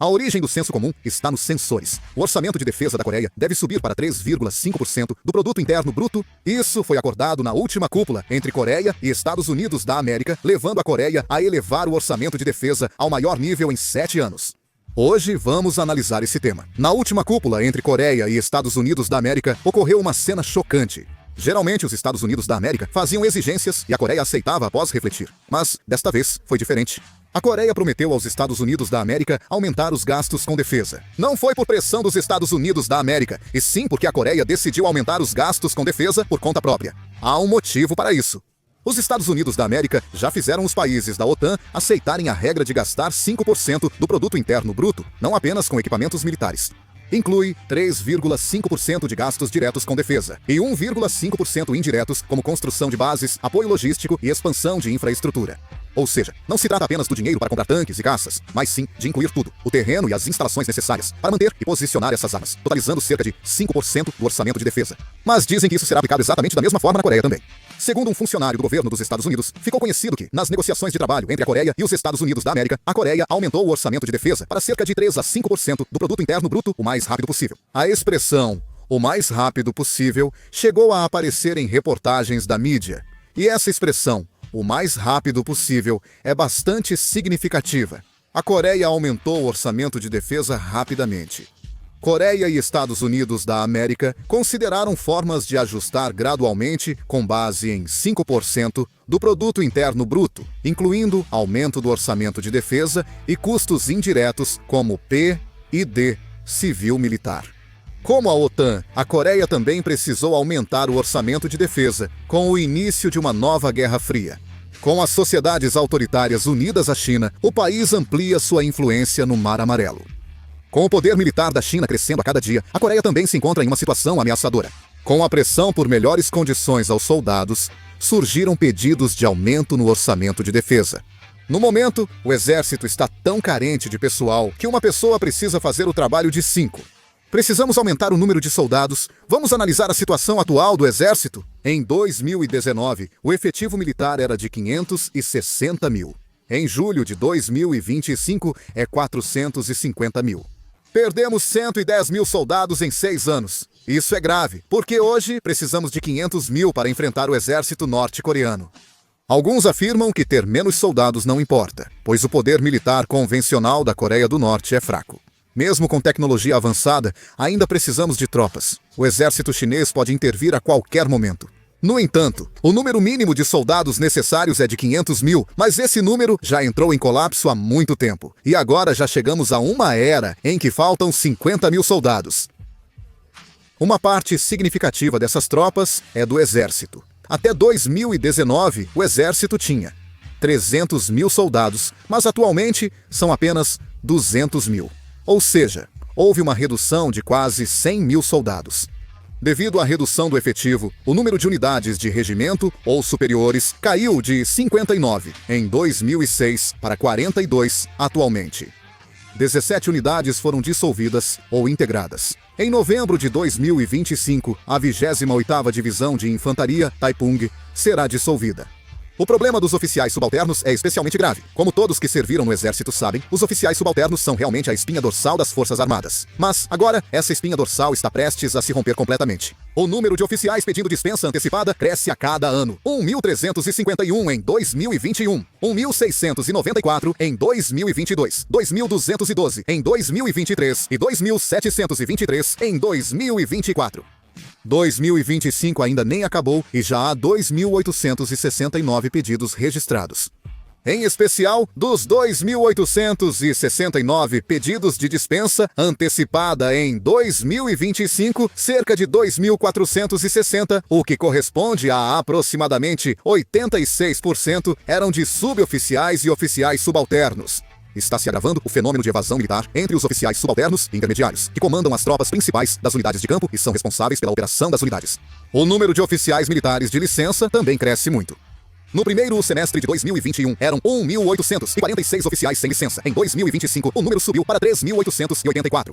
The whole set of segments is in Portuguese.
A origem do senso comum está nos sensores. O orçamento de defesa da Coreia deve subir para 3,5% do produto interno bruto. Isso foi acordado na última cúpula entre Coreia e Estados Unidos da América, levando a Coreia a elevar o orçamento de defesa ao maior nível em 7 anos. Hoje vamos analisar esse tema. Na última cúpula entre Coreia e Estados Unidos da América, ocorreu uma cena chocante. Geralmente os Estados Unidos da América faziam exigências e a Coreia aceitava após refletir. Mas desta vez foi diferente. A Coreia prometeu aos Estados Unidos da América aumentar os gastos com defesa. Não foi por pressão dos Estados Unidos da América, e sim porque a Coreia decidiu aumentar os gastos com defesa por conta própria. Há um motivo para isso. Os Estados Unidos da América já fizeram os países da OTAN aceitarem a regra de gastar 5% do produto interno bruto, não apenas com equipamentos militares. Inclui 3,5% de gastos diretos com defesa e 1,5% indiretos como construção de bases, apoio logístico e expansão de infraestrutura. Ou seja, não se trata apenas do dinheiro para comprar tanques e caças, mas sim de incluir tudo, o terreno e as instalações necessárias para manter e posicionar essas armas, totalizando cerca de 5% do orçamento de defesa. Mas dizem que isso será aplicado exatamente da mesma forma na Coreia também. Segundo um funcionário do governo dos Estados Unidos, ficou conhecido que, nas negociações de trabalho entre a Coreia e os Estados Unidos da América, a Coreia aumentou o orçamento de defesa para cerca de 3 a 5% do produto interno bruto o mais rápido possível. A expressão "o mais rápido possível" chegou a aparecer em reportagens da mídia. E essa expressão, "o mais rápido possível", é bastante significativa. A Coreia aumentou o orçamento de defesa rapidamente. Coreia e Estados Unidos da América consideraram formas de ajustar gradualmente com base em 5% do produto interno bruto, incluindo aumento do orçamento de defesa e custos indiretos como P e D, civil-militar. Como a OTAN, a Coreia também precisou aumentar o orçamento de defesa com o início de uma nova Guerra Fria. Com as sociedades autoritárias unidas à China, o país amplia sua influência no Mar Amarelo. Com o poder militar da China crescendo a cada dia, a Coreia também se encontra em uma situação ameaçadora. Com a pressão por melhores condições aos soldados, surgiram pedidos de aumento no orçamento de defesa. No momento, o exército está tão carente de pessoal que uma pessoa precisa fazer o trabalho de 5. Precisamos aumentar o número de soldados. Vamos analisar a situação atual do exército? Em 2019, o efetivo militar era de 560 mil. Em julho de 2025, é 450 mil. Perdemos 110 mil soldados em 6 anos. Isso é grave, porque hoje precisamos de 500 mil para enfrentar o exército norte-coreano. Alguns afirmam que ter menos soldados não importa, pois o poder militar convencional da Coreia do Norte é fraco. Mesmo com tecnologia avançada, ainda precisamos de tropas. O exército chinês pode intervir a qualquer momento. No entanto, o número mínimo de soldados necessários é de 500 mil, mas esse número já entrou em colapso há muito tempo. E agora já chegamos a uma era em que faltam 50 mil soldados. Uma parte significativa dessas tropas é do exército. Até 2019, o exército tinha 300 mil soldados, mas atualmente são apenas 200 mil. Ou seja, houve uma redução de quase 100 mil soldados. Devido à redução do efetivo, o número de unidades de regimento ou superiores caiu de 59 em 2006 para 42 atualmente. 17 unidades foram dissolvidas ou integradas. Em novembro de 2025, a 28ª Divisão de Infantaria, Taipung, será dissolvida. O problema dos oficiais subalternos é especialmente grave. Como todos que serviram no exército sabem, os oficiais subalternos são realmente a espinha dorsal das Forças Armadas. Mas, agora, essa espinha dorsal está prestes a se romper completamente. O número de oficiais pedindo dispensa antecipada cresce a cada ano. 1.351 em 2021, 1.694 em 2022, 2.212 em 2023 e 2.723 em 2024. 2025 ainda nem acabou e já há 2.869 pedidos registrados. Em especial, dos 2.869 pedidos de dispensa antecipada em 2025, cerca de 2.460, o que corresponde a aproximadamente 86%, eram de suboficiais e oficiais subalternos. Está se agravando o fenômeno de evasão militar entre os oficiais subalternos e intermediários, que comandam as tropas principais das unidades de campo e são responsáveis pela operação das unidades. O número de oficiais militares de licença também cresce muito. No primeiro semestre de 2021, eram 1.846 oficiais sem licença. Em 2025, o número subiu para 3.884.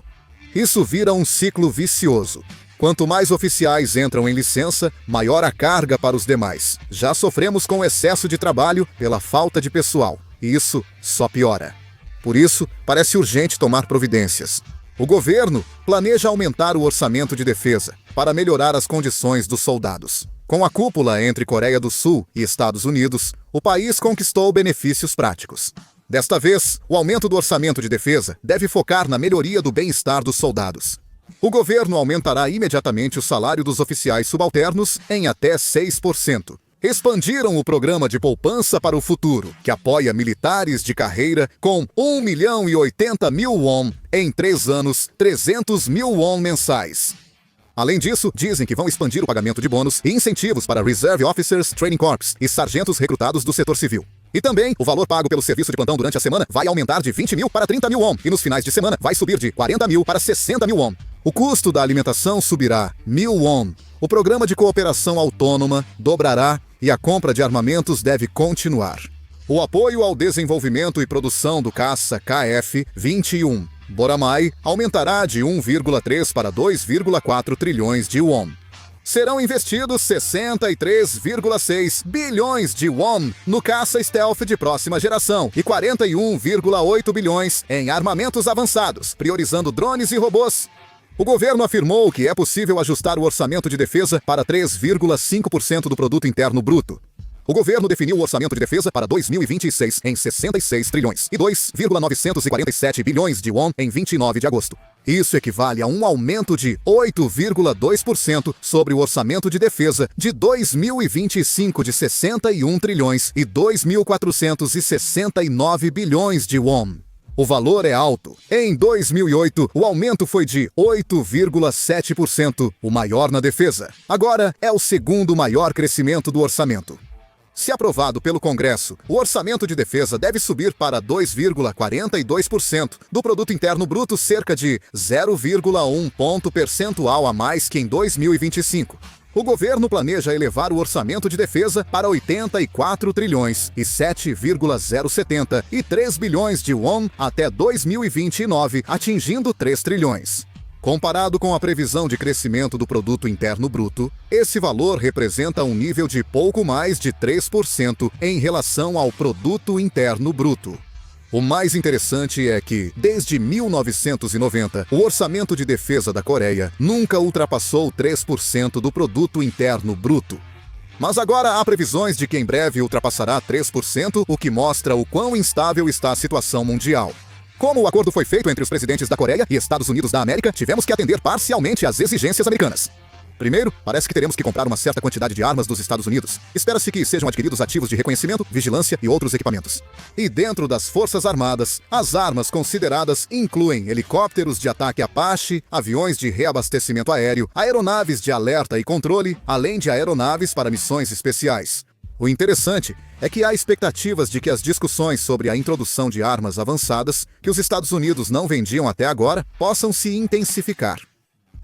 Isso vira um ciclo vicioso. Quanto mais oficiais entram em licença, maior a carga para os demais. Já sofremos com o excesso de trabalho pela falta de pessoal, e isso só piora. Por isso, parece urgente tomar providências. O governo planeja aumentar o orçamento de defesa para melhorar as condições dos soldados. Com a cúpula entre Coreia do Sul e Estados Unidos, o país conquistou benefícios práticos. Desta vez, o aumento do orçamento de defesa deve focar na melhoria do bem-estar dos soldados. O governo aumentará imediatamente o salário dos oficiais subalternos em até 6%. Expandiram o programa de poupança para o futuro, que apoia militares de carreira com 1.080.000 won em 3 anos, 300.000 won mensais. Além disso, dizem que vão expandir o pagamento de bônus e incentivos para Reserve Officers Training Corps e sargentos recrutados do setor civil. E também, o valor pago pelo serviço de plantão durante a semana vai aumentar de 20.000 para 30.000 won, e nos finais de semana vai subir de 40.000 para 60.000 won. O custo da alimentação subirá 1.000 won. O programa de cooperação autônoma dobrará e a compra de armamentos deve continuar. O apoio ao desenvolvimento e produção do caça KF-21 Boramai aumentará de 1,3 para 2,4 trilhões de won. Serão investidos 63,6 bilhões de won no caça stealth de próxima geração e 41,8 bilhões em armamentos avançados, priorizando drones e robôs. O governo afirmou que é possível ajustar o orçamento de defesa para 3,5% do produto interno bruto. O governo definiu o orçamento de defesa para 2026 em 66 trilhões e 2,947 bilhões de won em 29 de agosto. Isso equivale a um aumento de 8,2% sobre o orçamento de defesa de 2025 de 61 trilhões e 2.469 bilhões de won. O valor é alto. Em 2008, o aumento foi de 8,7%, o maior na defesa. Agora é o segundo maior crescimento do orçamento. Se aprovado pelo Congresso, o orçamento de defesa deve subir para 2,42% do produto interno bruto, cerca de 0,1 ponto percentual a mais que em 2025. O governo planeja elevar o orçamento de defesa para 84 trilhões e 7,073 bilhões de won até 2029, atingindo 3 trilhões. Comparado com a previsão de crescimento do produto interno bruto, esse valor representa um nível de pouco mais de 3% em relação ao produto interno bruto. O mais interessante é que, desde 1990, o orçamento de defesa da Coreia nunca ultrapassou 3% do produto interno bruto. Mas agora há previsões de que em breve ultrapassará 3%, o que mostra o quão instável está a situação mundial. Como o acordo foi feito entre os presidentes da Coreia e Estados Unidos da América, tivemos que atender parcialmente às exigências americanas. Primeiro, parece que teremos que comprar uma certa quantidade de armas dos Estados Unidos. Espera-se que sejam adquiridos ativos de reconhecimento, vigilância e outros equipamentos. E dentro das Forças Armadas, as armas consideradas incluem helicópteros de ataque Apache, aviões de reabastecimento aéreo, aeronaves de alerta e controle, além de aeronaves para missões especiais. O interessante é que há expectativas de que as discussões sobre a introdução de armas avançadas, que os Estados Unidos não vendiam até agora, possam se intensificar.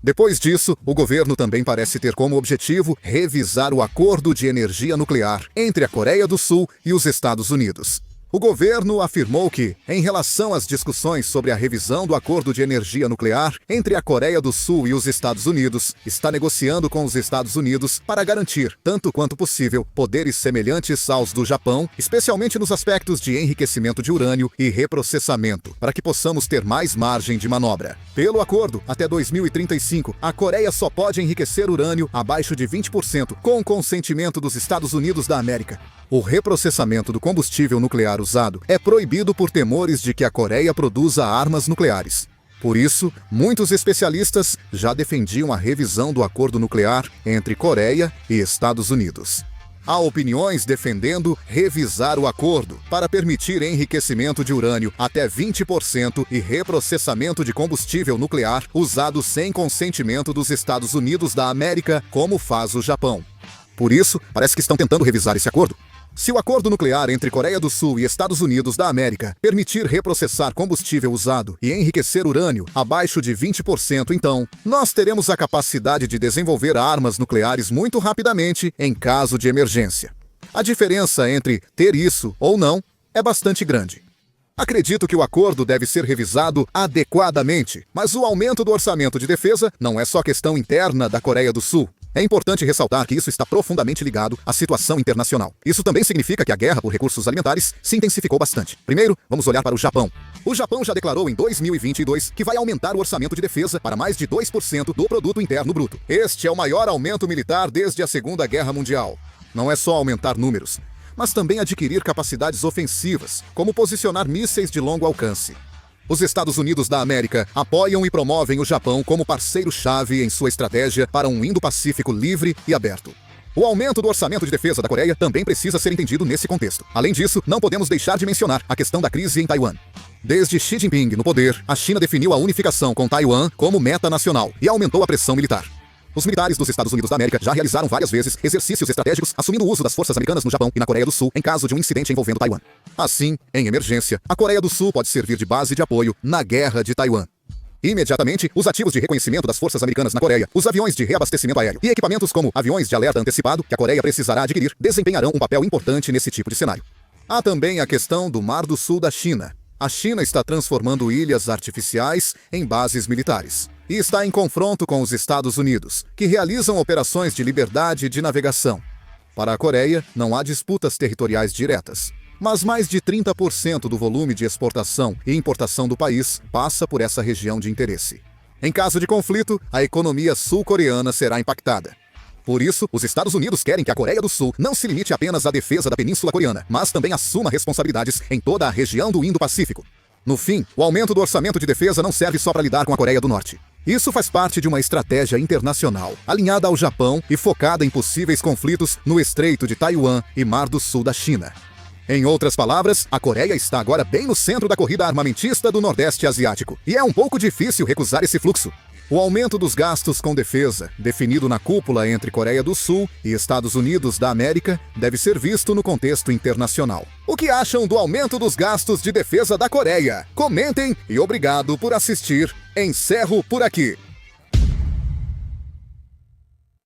Depois disso, o governo também parece ter como objetivo revisar o acordo de energia nuclear entre a Coreia do Sul e os Estados Unidos. O governo afirmou que, em relação às discussões sobre a revisão do acordo de energia nuclear entre a Coreia do Sul e os Estados Unidos, está negociando com os Estados Unidos para garantir, tanto quanto possível, poderes semelhantes aos do Japão, especialmente nos aspectos de enriquecimento de urânio e reprocessamento, para que possamos ter mais margem de manobra. Pelo acordo, até 2035, a Coreia só pode enriquecer urânio abaixo de 20%, com o consentimento dos Estados Unidos da América. O reprocessamento do combustível nuclear usado é proibido por temores de que a Coreia produza armas nucleares. Por isso, muitos especialistas já defendiam a revisão do acordo nuclear entre Coreia e Estados Unidos. Há opiniões defendendo revisar o acordo para permitir enriquecimento de urânio até 20% e reprocessamento de combustível nuclear usado sem consentimento dos Estados Unidos da América, como faz o Japão. Por isso, parece que estão tentando revisar esse acordo. Se o acordo nuclear entre Coreia do Sul e Estados Unidos da América permitir reprocessar combustível usado e enriquecer urânio abaixo de 20%, então, nós teremos a capacidade de desenvolver armas nucleares muito rapidamente em caso de emergência. A diferença entre ter isso ou não é bastante grande. Acredito que o acordo deve ser revisado adequadamente, mas o aumento do orçamento de defesa não é só questão interna da Coreia do Sul. É importante ressaltar que isso está profundamente ligado à situação internacional. Isso também significa que a guerra por recursos alimentares se intensificou bastante. Primeiro, vamos olhar para o Japão. O Japão já declarou em 2022 que vai aumentar o orçamento de defesa para mais de 2% do produto interno bruto. Este é o maior aumento militar desde a Segunda Guerra Mundial. Não é só aumentar números, mas também adquirir capacidades ofensivas, como posicionar mísseis de longo alcance. Os Estados Unidos da América apoiam e promovem o Japão como parceiro-chave em sua estratégia para um Indo-Pacífico livre e aberto. O aumento do orçamento de defesa da Coreia também precisa ser entendido nesse contexto. Além disso, não podemos deixar de mencionar a questão da crise em Taiwan. Desde Xi Jinping no poder, a China definiu a unificação com Taiwan como meta nacional e aumentou a pressão militar. Os militares dos Estados Unidos da América já realizaram várias vezes exercícios estratégicos assumindo o uso das forças americanas no Japão e na Coreia do Sul em caso de um incidente envolvendo Taiwan. Assim, em emergência, a Coreia do Sul pode servir de base de apoio na guerra de Taiwan. Imediatamente, os ativos de reconhecimento das forças americanas na Coreia, os aviões de reabastecimento aéreo e equipamentos como aviões de alerta antecipado que a Coreia precisará adquirir desempenharão um papel importante nesse tipo de cenário. Há também a questão do Mar do Sul da China. A China está transformando ilhas artificiais em bases militares e está em confronto com os Estados Unidos, que realizam operações de liberdade de navegação. Para a Coreia, não há disputas territoriais diretas, mas mais de 30% do volume de exportação e importação do país passa por essa região de interesse. Em caso de conflito, a economia sul-coreana será impactada. Por isso, os Estados Unidos querem que a Coreia do Sul não se limite apenas à defesa da Península Coreana, mas também assuma responsabilidades em toda a região do Indo-Pacífico. No fim, o aumento do orçamento de defesa não serve só para lidar com a Coreia do Norte. Isso faz parte de uma estratégia internacional, alinhada ao Japão e focada em possíveis conflitos no Estreito de Taiwan e Mar do Sul da China. Em outras palavras, a Coreia está agora bem no centro da corrida armamentista do Nordeste Asiático, e é um pouco difícil recusar esse fluxo. O aumento dos gastos com defesa, definido na cúpula entre Coreia do Sul e Estados Unidos da América, deve ser visto no contexto internacional. O que acham do aumento dos gastos de defesa da Coreia? Comentem e obrigado por assistir. Encerro por aqui.